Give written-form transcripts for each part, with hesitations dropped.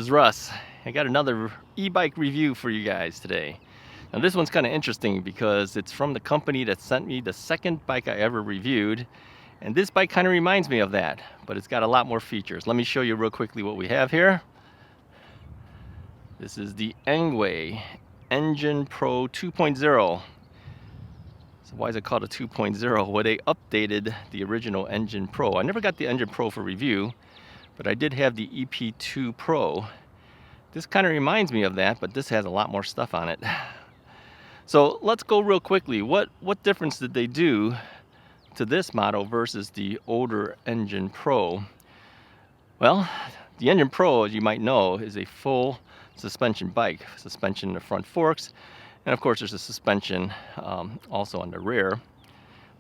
is Russ. I got another e-bike review for you guys today. Now this one's kind of interesting because it's from the company that sent me the second bike I ever reviewed, and this bike kind of reminds me of that, but it's got a lot more features. Let me show you real quickly what we have here. This is the Engwe Engine Pro 2.0. So why is it called a 2.0? Well, they updated the original Engine Pro. I never got the Engine Pro for review, but I did have the EP2 Pro. This kind of reminds me of that, but this has a lot more stuff on it. So let's go real quickly. What difference did they do to this model versus the older Engine Pro? Well, the Engine Pro, as you might know, is a full suspension bike. Suspension in the front forks, and of course there's a suspension also on the rear.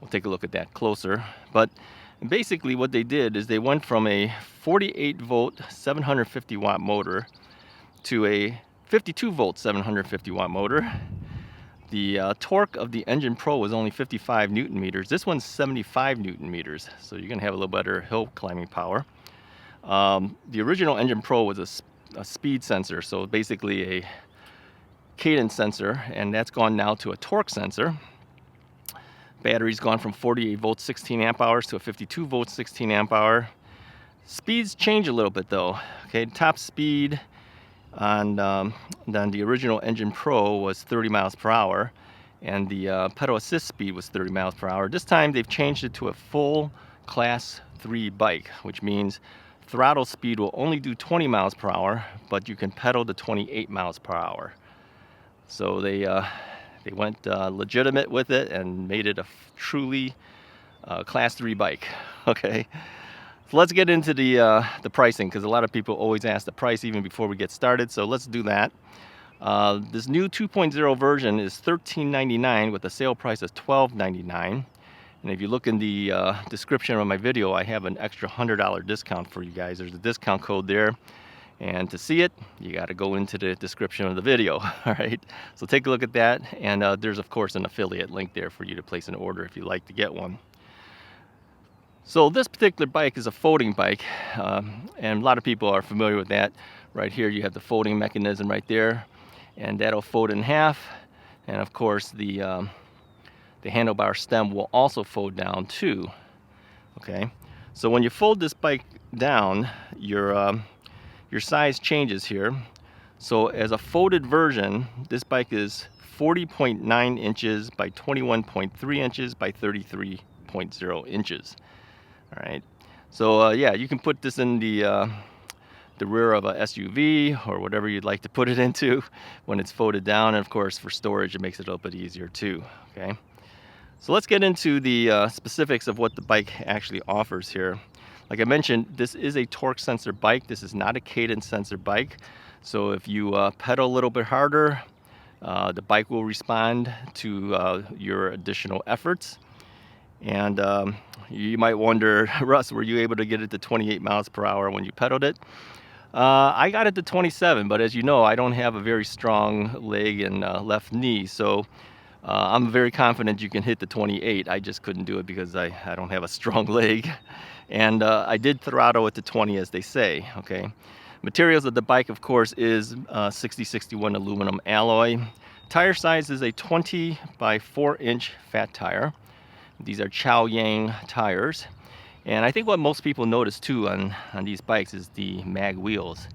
We'll take a look at that closer. But basically what they did is they went from a 48 volt 750 watt motor to a 52 volt 750 watt motor. The torque of the Engine Pro was only 55 Newton meters. This one's 75 Newton meters, so you're gonna have a little better hill climbing power. The original Engine Pro was a speed sensor, so basically a cadence sensor, and that's gone now to a torque sensor. Battery's gone from 48 volts 16 amp hours to a 52 volts 16 amp hour. Speeds change a little bit though. Okay, top speed on then the original Engine Pro was 30 miles per hour, and the pedal assist speed was 30 miles per hour. This time they've changed it to a full class 3 bike, which means throttle speed will only do 20 miles per hour, but you can pedal to 28 miles per hour. So they went legitimate with it and made it a truly class 3 bike. Okay, so let's get into the pricing, because a lot of people always ask the price even before we get started. So let's do that. This new 2.0 version is $13.99 with a sale price of $12.99. And if you look in the description of my video, I have an extra $100 discount for you guys. There's a discount code there. And to see it, you got to go into the description of the video. All right, so take a look at that. And there's, of course, an affiliate link there for you to place an order if you'd like to get one. So this particular bike is a folding bike. And a lot of people are familiar with that. Right here, you have the folding mechanism right there. And that'll fold in half. And, of course, the handlebar stem will also fold down too. Okay, so when you fold this bike down, your size changes here. So as a folded version, this bike is 40.9 inches by 21.3 inches by 33.0 inches. All right, so yeah, you can put this in the rear of a SUV or whatever you'd like to put it into when it's folded down. And of course, for storage, it makes it a little bit easier too. Okay, so let's get into the specifics of what the bike actually offers here. Like I mentioned, this is a torque sensor bike. This is not a cadence sensor bike. So if you pedal a little bit harder, the bike will respond to your additional efforts. And you might wonder, Russ, were you able to get it to 28 miles per hour when you pedaled it? I got it to 27, but as you know, I don't have a very strong leg and left knee. So I'm very confident you can hit the 28. I just couldn't do it because I don't have a strong leg. And I did throttle it to 20, as they say. Okay, materials of the bike, of course, is 6061 aluminum alloy. Tire size is a 20 by 4 inch fat tire. These are XWing tires. And I think what most people notice too on these bikes is the mag wheels.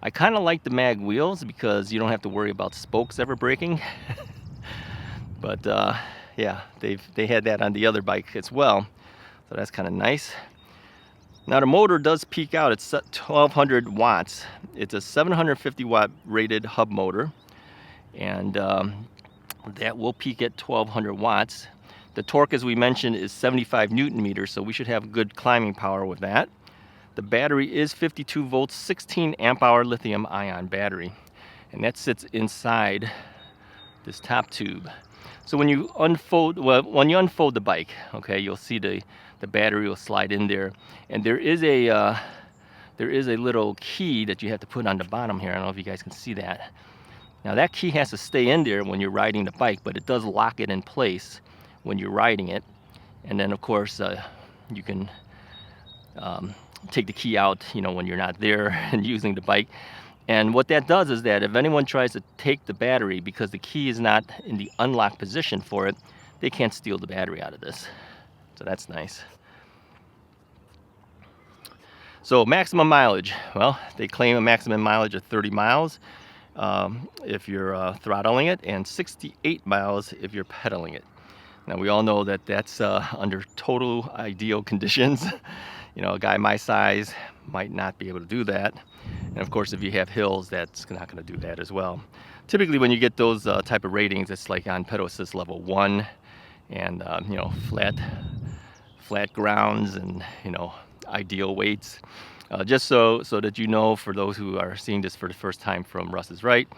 I kind of like the mag wheels because you don't have to worry about spokes ever breaking. But yeah, they had that on the other bike as well, so that's kind of nice. Now the motor does peak out at 1200 watts. It's a 750 watt rated hub motor, and that will peak at 1200 watts. The torque, as we mentioned, is 75 Newton meters, so we should have good climbing power with that. The battery is 52 volts 16 amp hour lithium ion battery, and that sits inside this top tube. So when you unfold the bike, okay, you'll see the battery will slide in there, and there is a little key that you have to put on the bottom here. I don't know if you guys can see that. Now that key has to stay in there when you're riding the bike, but it does lock it in place when you're riding it. And then of course you can take the key out, when you're not there and using the bike. And what that does is that if anyone tries to take the battery because the key is not in the unlock position for it, they can't steal the battery out of this. So that's nice. So maximum mileage. Well, they claim a maximum mileage of 30 miles if you're throttling it, and 68 miles if you're pedaling it. Now we all know that that's under total ideal conditions. You know, a guy my size might not be able to do that. And of course, if you have hills, that's not going to do that as well. Typically, when you get those type of ratings, it's like on pedal assist level 1, and you know, flat grounds, and you know, ideal weights. Just so that you know, for those who are seeing this for the first time from Russ's right,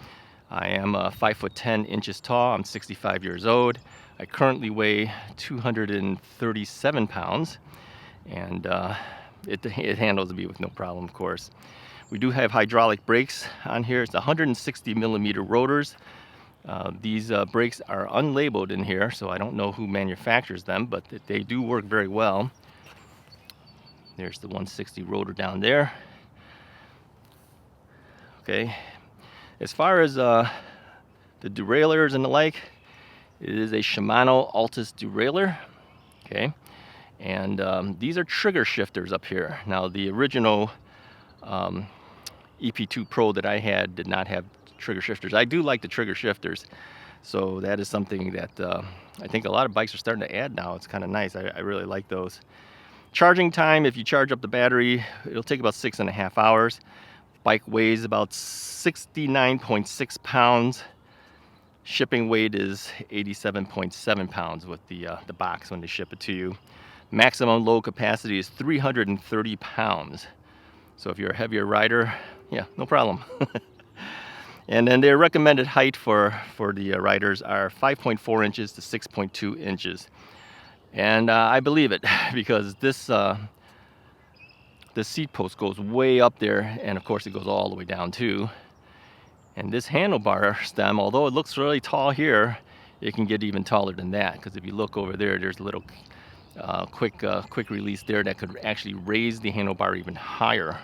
I am 5'10" tall. I'm 65 years old. I currently weigh 237 pounds, and it handles me with no problem, of course. We do have hydraulic brakes on here. It's 160 millimeter rotors. These brakes are unlabeled in here, so I don't know who manufactures them, but they do work very well. There's the 160 rotor down there. Okay, as far as the derailleurs and the like, it is a Shimano Altus derailleur. Okay, and these are trigger shifters up here. Now the original EP2 Pro that I had did not have trigger shifters. I do like the trigger shifters, so that is something that I think a lot of bikes are starting to add now. It's kind of nice. I really like those. Charging time, if you charge up the battery, it'll take about 6.5 hours. Bike weighs about 69.6 pounds. Shipping weight is 87.7 pounds with the box when they ship it to you. Maximum load capacity is 330 pounds. So if you're a heavier rider, yeah, no problem. And then their recommended height for the riders are 5.4 inches to 6.2 inches. And I believe it, because this seat post goes way up there, and of course it goes all the way down too. And this handlebar stem, although it looks really tall here, it can get even taller than that, because if you look over there, there's a little quick release there that could actually raise the handlebar even higher.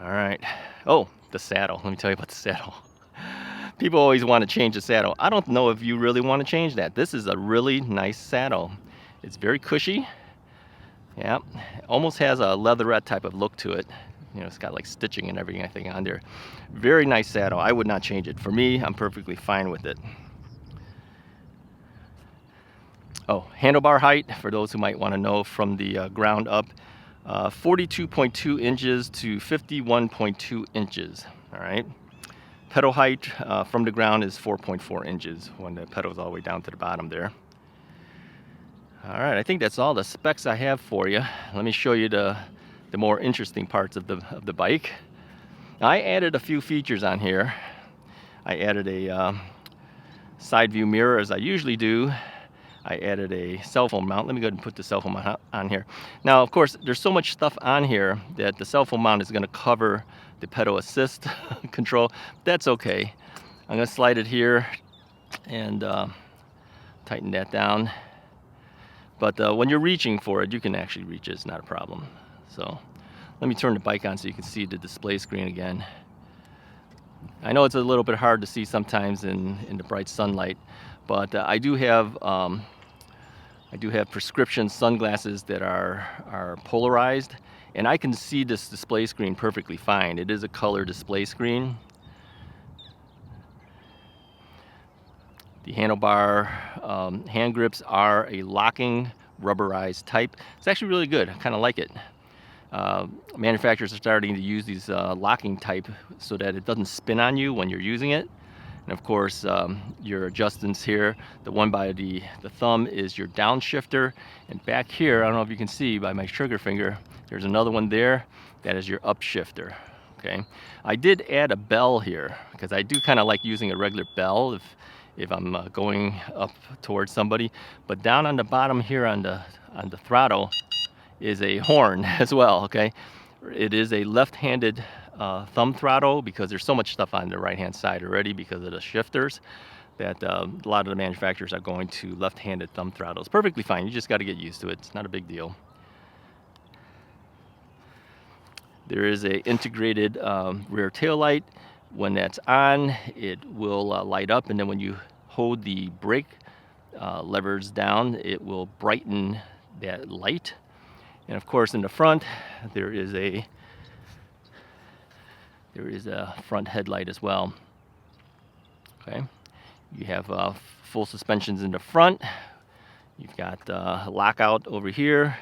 All right. Oh, the saddle. Let me tell you about the saddle. People always want to change the saddle. I don't know if you really want to change that. This is a really nice saddle. It's very cushy. Yeah, almost has a leatherette type of look to it. You know, it's got like stitching and everything, I think, on there. Very nice saddle. I would not change it. For me, I'm perfectly fine with it. Oh, handlebar height, for those who might want to know, from the ground up, 42.2 inches to 51.2 inches. All right. Pedal height from the ground is 4.4 inches when the pedal's all the way down to the bottom there. All right, I think that's all the specs I have for you. Let me show you the more interesting parts of the bike. I added a few features on here. I added a side view mirror, as I usually do. I added a cell phone mount. Let me go ahead and put the cell phone mount on here. Now, of course, there's so much stuff on here that the cell phone mount is going to cover the pedal assist control. That's okay. I'm going to slide it here and tighten that down. But when you're reaching for it, you can actually reach it. It's not a problem. So let me turn the bike on so you can see the display screen again. I know it's a little bit hard to see sometimes in the bright sunlight, but I do have prescription sunglasses that are polarized, and I can see this display screen perfectly fine. It is a color display screen. The handlebar hand grips are a locking rubberized type. It's actually really good. I kind of like it. Manufacturers are starting to use these locking type so that it doesn't spin on you when you're using it. And of course, your adjustments here, the one by the thumb is your downshifter, and back here, I don't know if you can see by my trigger finger, there's another one there, that is your upshifter. Okay, I did add a bell here because I do kind of like using a regular bell if I'm going up towards somebody. But down on the bottom here on the throttle is a horn as well. Okay, it is a left-handed thumb throttle because there's so much stuff on the right-hand side already because of the shifters that a lot of the manufacturers are going to left-handed thumb throttles. Perfectly fine. You just got to get used to it. It's not a big deal. There is a integrated rear tail light. When that's on, it will light up, and then when you hold the brake levers down, it will brighten that light. And of course, in the front, there is a front headlight as well. Okay, you have full suspensions in the front. You've got lockout over here,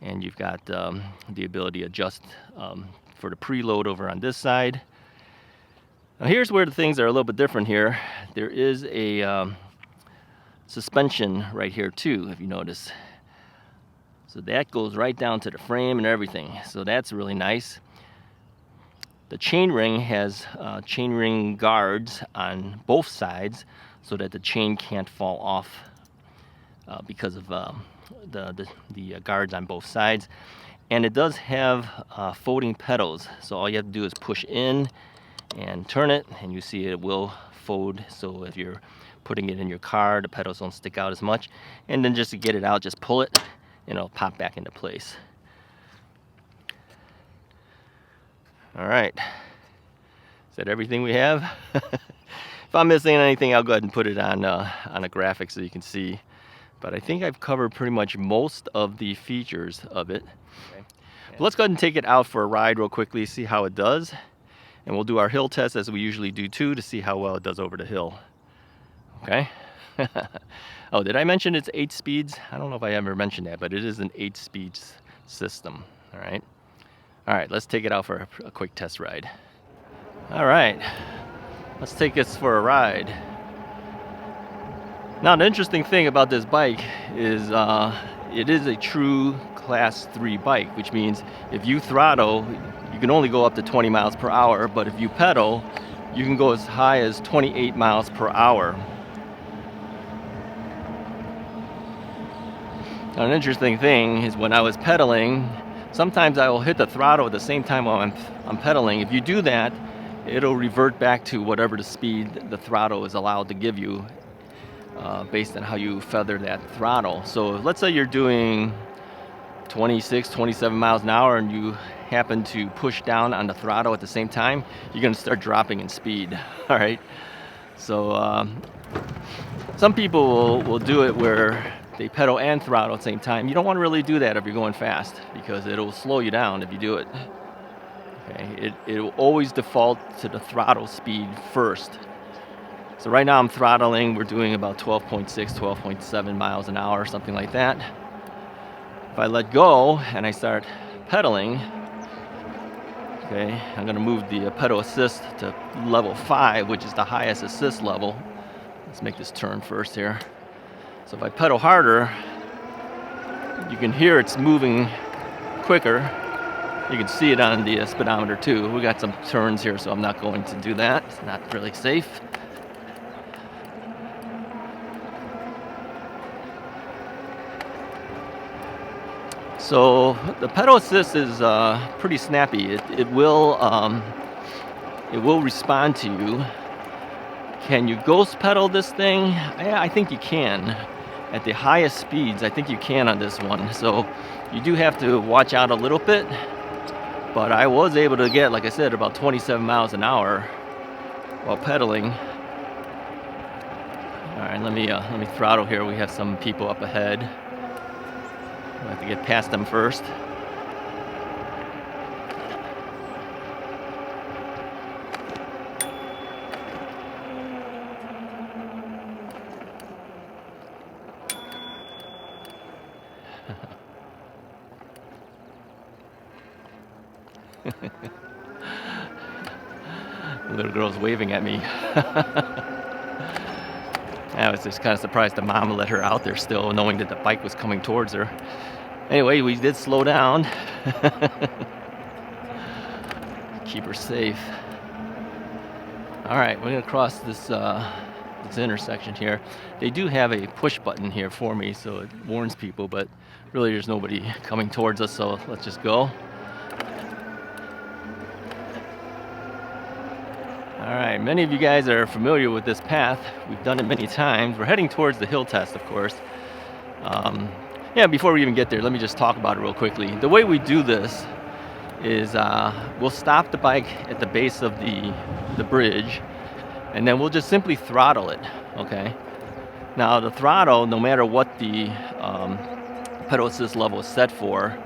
and you've got the ability to adjust for the preload over on this side. Now here's where the things are a little bit different here. There is a suspension right here too, if you notice. So that goes right down to the frame and everything. So that's really nice. The chainring has chainring guards on both sides so that the chain can't fall off because of the guards on both sides. And it does have folding pedals. So all you have to do is push in and turn it, and you see it will fold. So if you're putting it in your car, the pedals don't stick out as much. And then just to get it out, just pull it and it'll pop back into place. All right, is that everything we have? If I'm missing anything, I'll go ahead and put it on a graphic so you can see. But I think I've covered pretty much most of the features of it. Okay. Well, let's go ahead and take it out for a ride real quickly, see how it does. And we'll do our hill test as we usually do too, to see how well it does over the hill. Okay. Oh, did I mention it's 8 speeds? I don't know if I ever mentioned that, but it is an 8 speeds system. All right. All right, let's take it out for a quick test ride. All right, let's take this for a ride. Now, the interesting thing about this bike is it is a true Class 3 bike, which means if you throttle, you can only go up to 20 miles per hour, but if you pedal, you can go as high as 28 miles per hour. Now, an interesting thing is when I was pedaling, sometimes I will hit the throttle at the same time while I'm pedaling. If you do that, it'll revert back to whatever the speed the throttle is allowed to give you based on how you feather that throttle. So let's say you're doing 26, 27 miles an hour and you happen to push down on the throttle at the same time, you're going to start dropping in speed. All right. So some people will do it where they pedal and throttle at the same time. You don't want to really do that if you're going fast because it'll slow you down if you do it. Okay, it will always default to the throttle speed first. So right now I'm throttling, we're doing about 12.6, 12.7 miles an hour, something like that. If I let go and I start pedaling, okay, I'm going to move the pedal assist to level 5, which is the highest assist level. Let's make this turn first here. So if I pedal harder, you can hear it's moving quicker. You can see it on the speedometer too. We got some turns here, so I'm not going to do that. It's not really safe. So the pedal assist is pretty snappy. It will respond to you. Can you ghost pedal this thing? I think you can. At the highest speeds, I think you can on this one. So you do have to watch out a little bit. But I was able to get, like I said, about 27 miles an hour while pedaling. All right, let me throttle here. We have some people up ahead. We'll have to get past them first. The little girl's waving at me. I was just kind of surprised the mom let her out there still, knowing that the bike was coming towards her. Anyway, we did slow down. Keep her safe. All right, we're gonna cross this intersection here. They do have a push button here for me, so it warns people, but really there's nobody coming towards us, so let's just go. All right, many of you guys are familiar with this path. We've done it many times. We're heading towards the hill test, of course. Yeah, before we even get there, let me just talk about it real quickly. The way we do this is we'll stop the bike at the base of the bridge, and then we'll just simply throttle it, okay? Now the throttle, no matter what the pedal assist level is set for,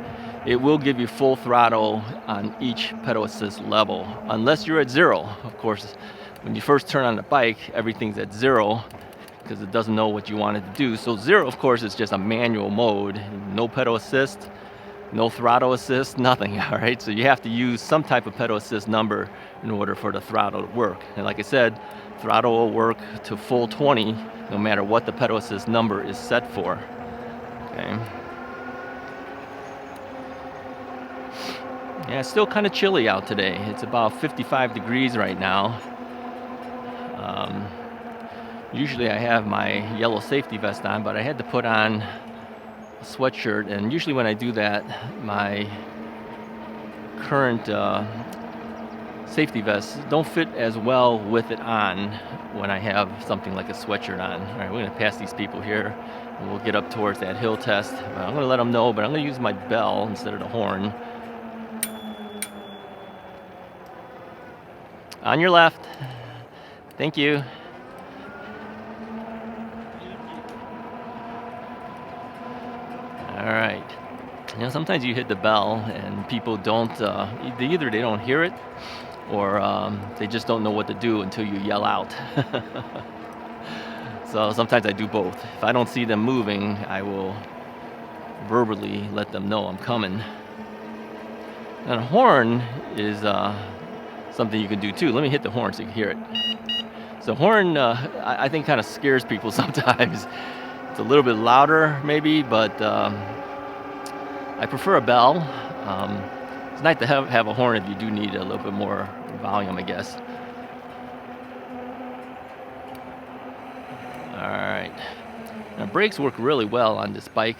it will give you full throttle on each pedal assist level, unless you're at 0. Of course, when you first turn on the bike, everything's at 0 because it doesn't know what you want it to do. So 0, of course, is just a manual mode, no pedal assist, no throttle assist, nothing, all right? So you have to use some type of pedal assist number in order for the throttle to work. And like I said, throttle will work to full 20 no matter what the pedal assist number is set for, okay? Yeah, it's still kind of chilly out today. It's about 55 degrees right now. Usually I have my yellow safety vest on, but I had to put on a sweatshirt, and usually when I do that, my current safety vests don't fit as well with it on when I have something like a sweatshirt on. All right, we're gonna pass these people here, and we'll get up towards that hill test. I'm gonna let them know, but I'm gonna use my bell instead of the horn. On your left. Thank you. All right. You know, sometimes you hit the bell and people don't, either they don't hear it or they just don't know what to do until you yell out. So sometimes I do both. If I don't see them moving, I will verbally let them know I'm coming. And a horn is something you can do too. Let me hit the horn so you can hear it. So horn, I think kind of scares people sometimes. It's a little bit louder maybe, but I prefer a bell. It's nice to have a horn if you do need a little bit more volume, I guess. All right. Now brakes work really well on this bike.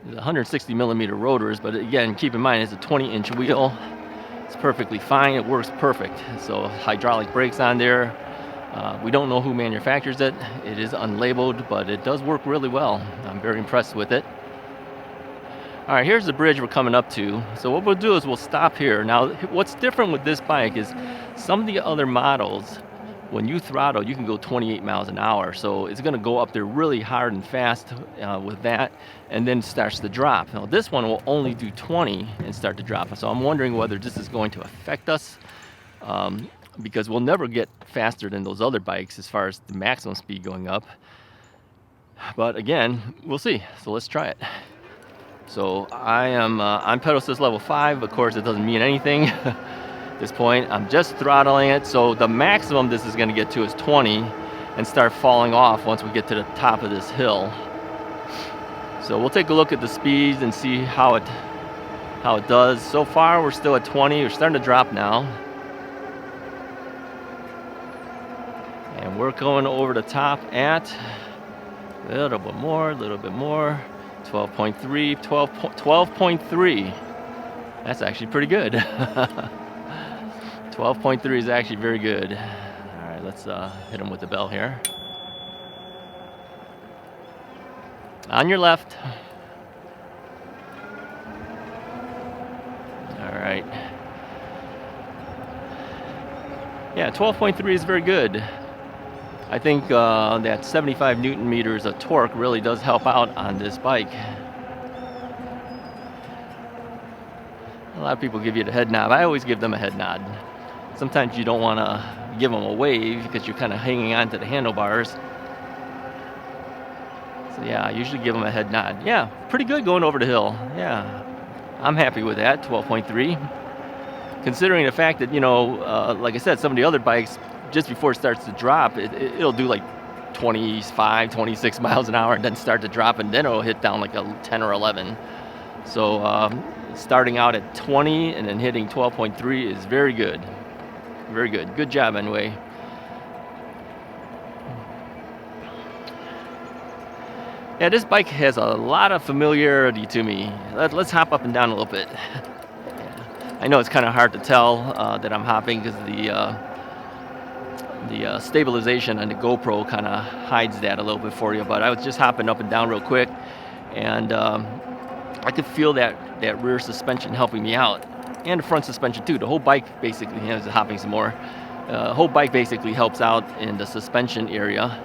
There's 160 millimeter rotors, but again, keep in mind it's a 20-inch wheel. It's perfectly fine. It works perfect. So hydraulic brakes on there. We don't know who manufactures it. It is unlabeled, but it does work really well. I'm very impressed with it. All right, here's the bridge we're coming up to. So what we'll do is we'll stop here. Now, what's different with this bike is some of the other models, when you throttle, you can go 28 miles an hour. So it's gonna go up there really hard and fast with that, and then starts to drop. Now this one will only do 20 and start to drop. So I'm wondering whether this is going to affect us because we'll never get faster than those other bikes as far as the maximum speed going up. But again, we'll see. So let's try it. So I am on pedal assist level 5. Of course, it doesn't mean anything at this point. I'm just throttling it. So the maximum this is going to get to is 20 and start falling off once we get to the top of this hill. So we'll take a look at the speeds and see how it does. So far, we're still at 20. We're starting to drop now. And we're going over the top at a little bit more, 12.3, 12.3. That's actually pretty good. 12.3 is actually very good. All right, let's hit them with the bell here. On your left. All right. Yeah, 12.3 is very good. I think that 75 Newton meters of torque really does help out on this bike. A lot of people give you the head nod. I always give them a head nod. Sometimes you don't want to give them a wave because you're kind of hanging on to the handlebars. So yeah, I usually give them a head nod. Yeah, pretty good going over the hill. Yeah, I'm happy with that, 12.3. Considering the fact that, you know, like I said, some of the other bikes, just before it starts to drop, it'll do like 25, 26 miles an hour and then start to drop, and then it'll hit down like a 10 or 11. So starting out at 20 and then hitting 12.3 is very good. Very good. Good job, Engwe. Yeah, this bike has a lot of familiarity to me. Let's hop up and down a little bit. I know it's kind of hard to tell that I'm hopping because the stabilization on the GoPro kind of hides that a little bit for you, but I was just hopping up and down real quick, and I could feel that rear suspension helping me out. and the front suspension too. The whole bike basically, you know, is hopping some more. Whole bike basically helps out in the suspension area.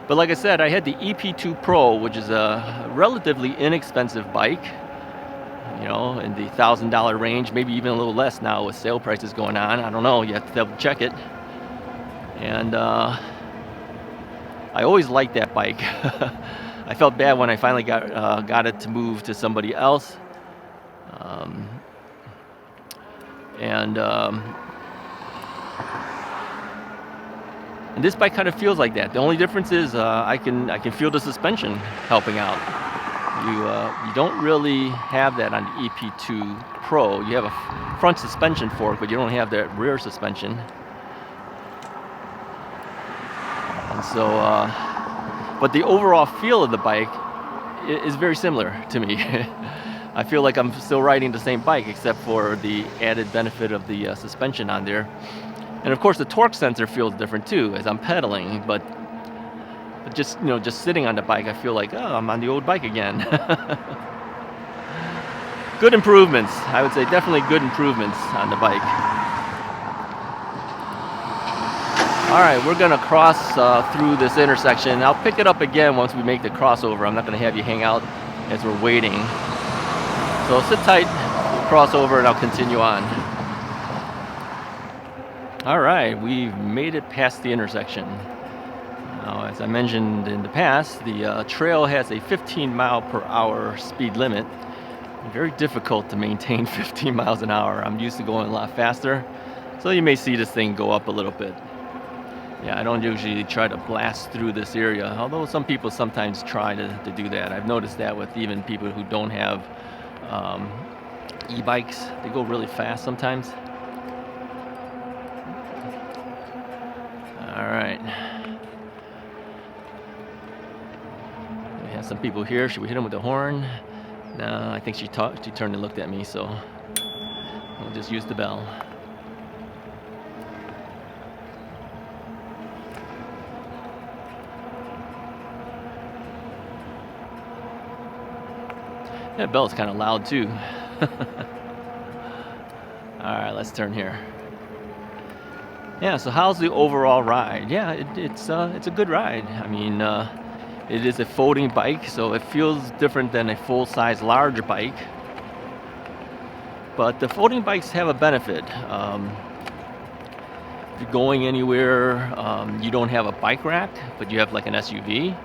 But like I said, I had the EP2 Pro, which is a relatively inexpensive bike, you know, in the $1,000 range, maybe even a little less now with sale prices going on. I don't know, you have to double check it. And I always liked that bike. I felt bad when I finally got it to move to somebody else. And this bike kind of feels like that. The only difference is I can feel the suspension helping out. You don't really have that on the EP2 Pro. You have a front suspension fork, but you don't have that rear suspension. And so, but the overall feel of the bike is very similar to me. I feel like I'm still riding the same bike, except for the added benefit of the suspension on there. And of course, the torque sensor feels different too as I'm pedaling. But just, you know, just sitting on the bike, I feel like, oh, I'm on the old bike again. Good improvements, I would say, definitely good improvements on the bike. All right, we're gonna cross through this intersection. I'll pick it up again once we make the crossover. I'm not gonna have you hang out as we're waiting. So sit tight, we'll cross over and I'll continue on. All right, we've made it past the intersection. Now, as I mentioned in the past, the trail has a 15 mile per hour speed limit. Very difficult to maintain 15 miles an hour. I'm used to going a lot faster, so you may see this thing go up a little bit. Yeah, I don't usually try to blast through this area, although some people sometimes try to do that. I've noticed that with even people who don't have e-bikes. They go really fast sometimes. All right. We have some people here. Should we hit them with the horn? No, I think she turned and looked at me, so we'll just use the bell. That bell's kind of loud too. All right, let's turn here. Yeah, so how's the overall ride? Yeah, it's a good ride. I mean, it is a folding bike, so it feels different than a full-size large bike. But the folding bikes have a benefit. If you're going anywhere, you don't have a bike rack, but you have like an SUV.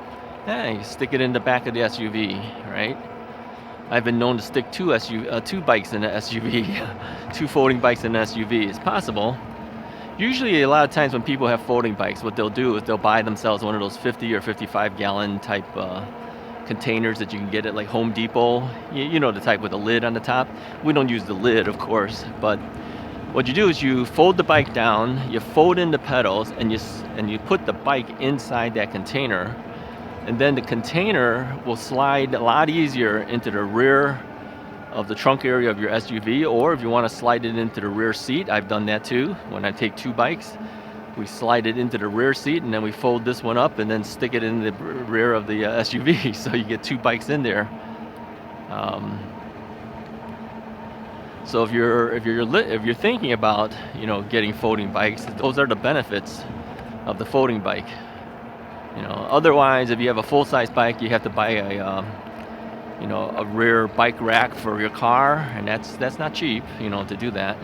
Yeah, you stick it in the back of the SUV, right? I've been known to stick two bikes in an SUV, two folding bikes in an SUV. It's possible. Usually, a lot of times when people have folding bikes, what they'll do is they'll buy themselves one of those 50 or 55 gallon type containers that you can get at like Home Depot. You know, the type with a lid on the top. We don't use the lid, of course, but what you do is you fold the bike down, you fold in the pedals, and you put the bike inside that container. And then the container will slide a lot easier into the rear of the trunk area of your SUV, or if you want to slide it into the rear seat, I've done that too. When I take two bikes, we slide it into the rear seat, and then we fold this one up and then stick it in the rear of the SUV, so you get two bikes in there. So if you're thinking about, you know, getting folding bikes, those are the benefits of the folding bike. You know, otherwise, if you have a full-size bike, you have to buy a rear bike rack for your car, and that's not cheap, you know, to do that.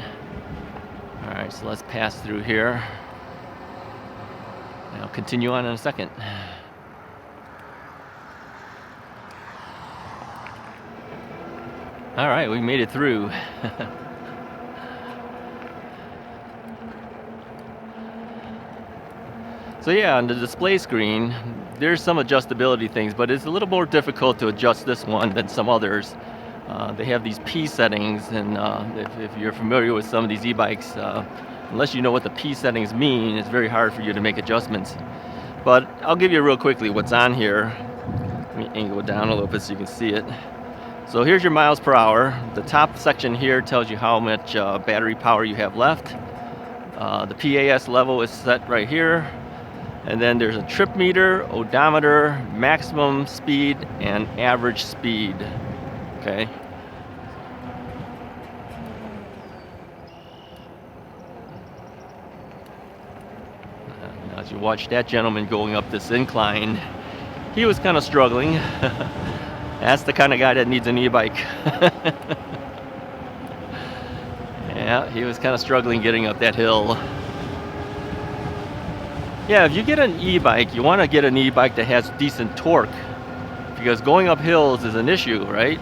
All right, so let's pass through here. And I'll continue on in a second. All right, we made it through. So yeah, on the display screen, there's some adjustability things, but it's a little more difficult to adjust this one than some others. They have these P settings, and if you're familiar with some of these e-bikes, unless you know what the P settings mean, it's very hard for you to make adjustments. But I'll give you real quickly what's on here. Let me angle it down a little bit so you can see it. So here's your miles per hour. The top section here tells you how much battery power you have left. The PAS level is set right here. And then there's a trip meter, odometer, maximum speed, and average speed. Okay. As you watch that gentleman going up this incline, he was kind of struggling. That's the kind of guy that needs an e-bike. Yeah, he was kind of struggling getting up that hill. Yeah, if you get an e-bike, you want to get an e-bike that has decent torque, because going up hills is an issue, right?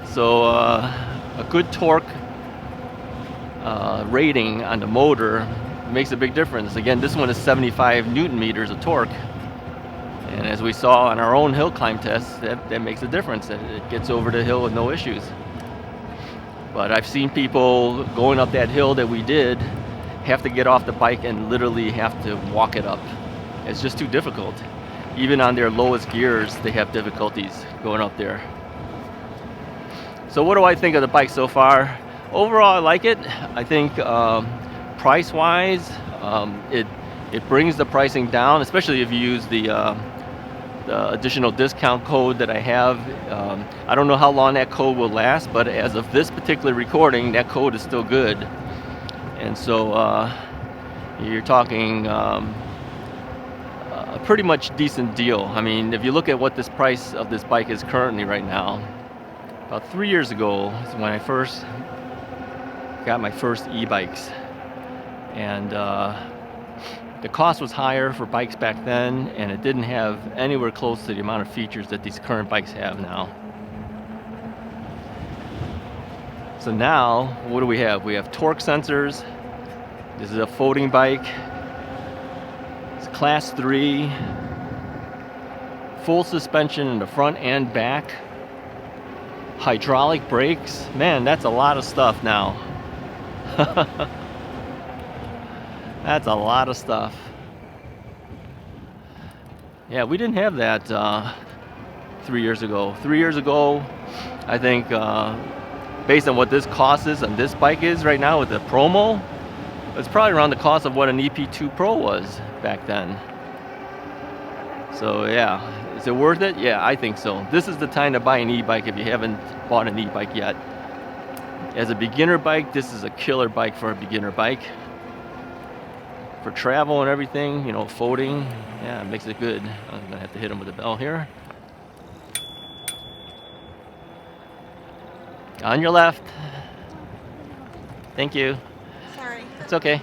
So a good torque rating on the motor makes a big difference. Again, this one is 75 Newton meters of torque. And as we saw on our own hill climb test, that makes a difference. It gets over the hill with no issues. But I've seen people going up that hill that we did have to get off the bike and literally have to walk it up. It's just too difficult. Even on their lowest gears, they have difficulties going up there. So what do I think of the bike so far? Overall, I like it. I think price-wise, it brings the pricing down, especially if you use the additional discount code that I have. I don't know how long that code will last, but as of this particular recording, that code is still good. And so you're talking a pretty much decent deal. I mean, if you look at what this price of this bike is currently right now, about 3 years ago is when I first got my first e-bikes. And the cost was higher for bikes back then, and it didn't have anywhere close to the amount of features that these current bikes have now. So now, what do we have? We have torque sensors. This is a folding bike. It's class 3. Full suspension in the front and back. Hydraulic brakes. Man, that's a lot of stuff now. That's a lot of stuff. Yeah, we didn't have that 3 years ago. 3 years ago, I think, based on what this cost is and this bike is right now with the promo, it's probably around the cost of what an EP2 Pro was back then. So yeah, is it worth it? Yeah, I think so. This is the time to buy an e-bike if you haven't bought an e-bike yet. As a beginner bike, this is a killer bike for a beginner bike. For travel and everything, you know, folding, yeah, it makes it good. I'm gonna have to hit him with a bell here. On your left. Thank you. Sorry. It's okay.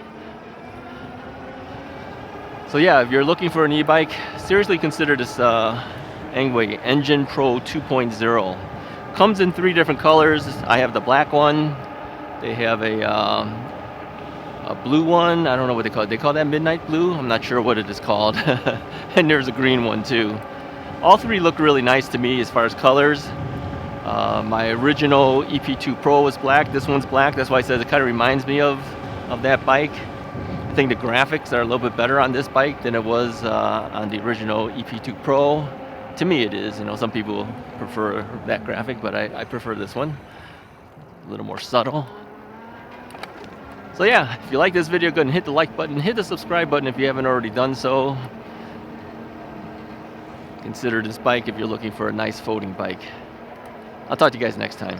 So yeah, if you're looking for an e-bike, seriously consider this Engwe Engine Pro 2.0. Comes in 3 different colors. I have the black one. They have a blue one. I don't know what they call it. They call that midnight blue. I'm not sure what it is called. And there's a green one too. All 3 look really nice to me as far as colors. My original EP2 Pro was black. This one's black. That's why I said it kind of reminds me of that bike. I think the graphics are a little bit better on this bike than it was on the original EP2 Pro. To me it is. You know, some people prefer that graphic, but I prefer this one. A little more subtle. So yeah, if you like this video, go ahead and hit the like button, hit the subscribe button if you haven't already done so. Consider this bike if you're looking for a nice folding bike. I'll talk to you guys next time.